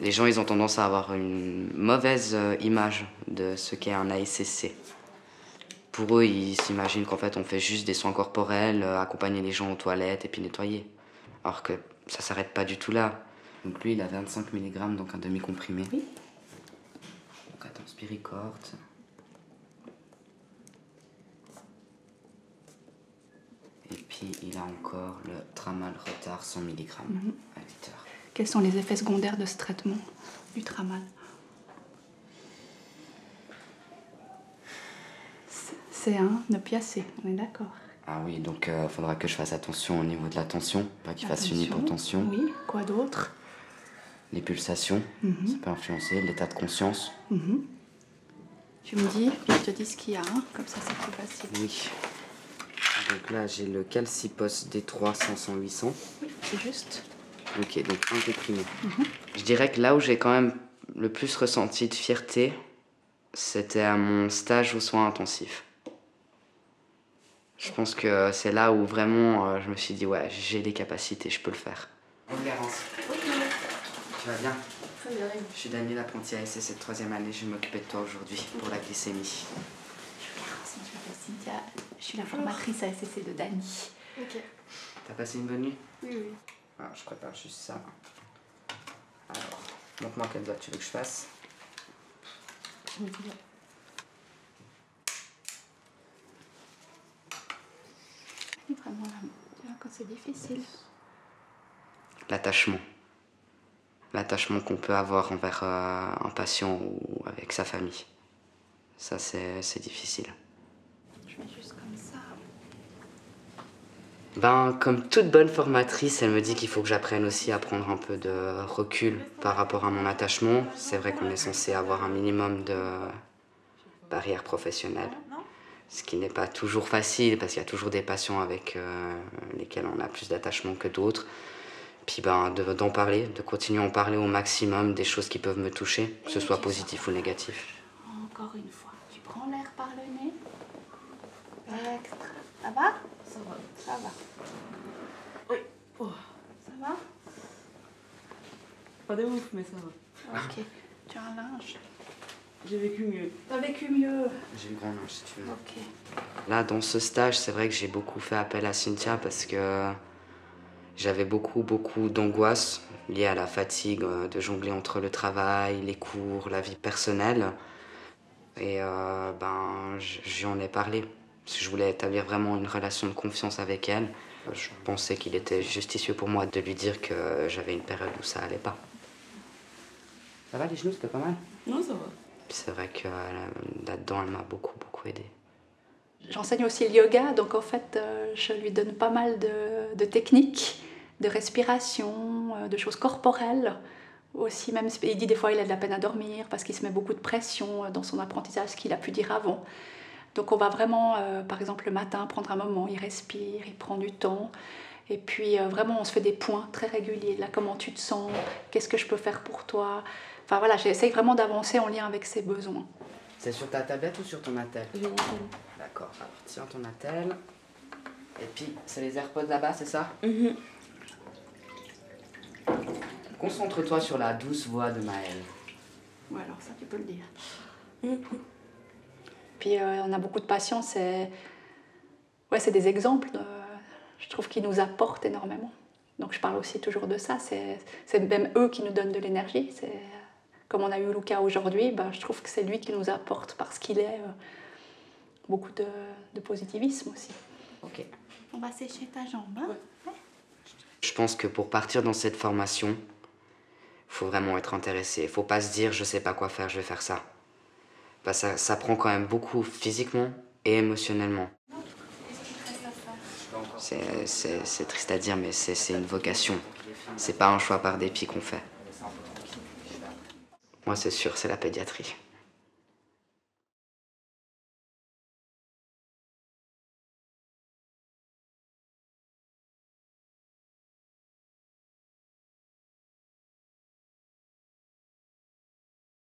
Les gens, ils ont tendance à avoir une mauvaise image de ce qu'est un ASCC. Pour eux, ils s'imaginent qu'en fait, on fait juste des soins corporels, accompagner les gens aux toilettes et puis nettoyer. Alors que ça s'arrête pas du tout là. Donc lui, il a 25 mg, donc un demi-comprimé. Oui. Donc attends, Spiricord. Et puis il a encore le Tramal Retard 100 mg à 8 heures. Quels sont les effets secondaires de ce traitement du Tramal? C'est un opiacé, on est d'accord. Ah oui, donc il faudra que je fasse attention au niveau de la tension, pas qu'il fasse une hypotension. Oui, quoi d'autre? Les pulsations, ça peut influencer, l'état de conscience. Tu me dis, puis je te dis ce qu'il y a, hein, comme ça c'est plus facile. Oui. Donc là, j'ai le Calcipos D3 500-800. Oui, c'est juste. Ok, donc un comprimé. Je dirais que là où j'ai quand même le plus ressenti de fierté, c'était à mon stage aux soins intensifs. Je pense que c'est là où vraiment je me suis dit, ouais, j'ai les capacités, je peux le faire. Bonjour Garance. Tu vas bien? Très bien. Je suis Daniel, apprenti ASC de 3e année, je vais m'occuper de toi aujourd'hui pour la glycémie. Je m'appelle Cynthia, je suis la formatrice ASCC de Dani. Ok. T'as passé une bonne nuit? Oui, oui. Alors, je prépare juste ça. Alors, montre-moi quel doigt tu veux que je fasse. Oui. Vraiment, tu vois, quand c'est difficile. L'attachement. L'attachement qu'on peut avoir envers un patient ou avec sa famille. Ça, c'est difficile. Je mets juste comme ça. Ben, comme toute bonne formatrice, elle me dit qu'il faut que j'apprenne aussi à prendre un peu de recul par rapport à mon attachement. C'est vrai qu'on est censé avoir un minimum de barrières professionnelles. Ce qui n'est pas toujours facile parce qu'il y a toujours des patients avec lesquels on a plus d'attachement que d'autres. Puis ben, d'en parler, de continuer à en parler au maximum des choses qui peuvent me toucher, que ce soit positif ou négatif. Encore une fois, tu prends l'air par le nez. Extra. Ça va? Ça va. Ça va. Oui. Oh. Ça va? Pas de ouf, mais ça va. Ok. Tu as un linge? J'ai vécu mieux. T'as vécu mieux. J'ai le grand linge si tu veux. Ok. Là, dans ce stage, c'est vrai que j'ai beaucoup fait appel à Cynthia parce que j'avais beaucoup d'angoisse liée à la fatigue de jongler entre le travail, les cours, la vie personnelle. Et ben, j'en ai parlé. Parce que je voulais établir vraiment une relation de confiance avec elle. Je pensais qu'il était justicieux pour moi de lui dire que j'avais une période où ça allait pas. Ça va les genoux, c'était pas mal? Non, ça va. C'est vrai que là-dedans, elle m'a beaucoup aidé. J'enseigne aussi le yoga, donc en fait, je lui donne pas mal de techniques, de respiration, de choses corporelles. Aussi, même, il dit des fois il a de la peine à dormir parce qu'il se met beaucoup de pression dans son apprentissage, ce qu'il a pu dire avant. Donc on va vraiment, par exemple le matin, prendre un moment, il respire, il prend du temps. Et puis vraiment, on se fait des points très réguliers. Là, comment tu te sens? Qu'est-ce que je peux faire pour toi? Enfin voilà, j'essaye vraiment d'avancer en lien avec ses besoins. C'est sur ta tablette ou sur ton attel? J'ai une telle. D'accord, alors tiens ton attel. Et puis, c'est les AirPods là-bas, c'est ça? Concentre-toi sur la douce voix de Maëlle. Ouais, alors ça, tu peux le dire. Puis on a beaucoup de patients, c'est des exemples, je trouve, qui nous apportent énormément. Donc je parle aussi toujours de ça, c'est même eux qui nous donnent de l'énergie. Comme on a eu Lucas aujourd'hui, ben, je trouve que c'est lui qui nous apporte parce qu'il est beaucoup de positivisme aussi. Ok. On va sécher ta jambe, hein? Ouais. Je pense que pour partir dans cette formation, il faut vraiment être intéressé. Il ne faut pas se dire je sais pas quoi faire, je vais faire ça. Bah, ça prend quand même beaucoup physiquement et émotionnellement. C'est triste à dire, mais c'est une vocation. C'est pas un choix par dépit qu'on fait. Moi, c'est sûr, c'est la pédiatrie.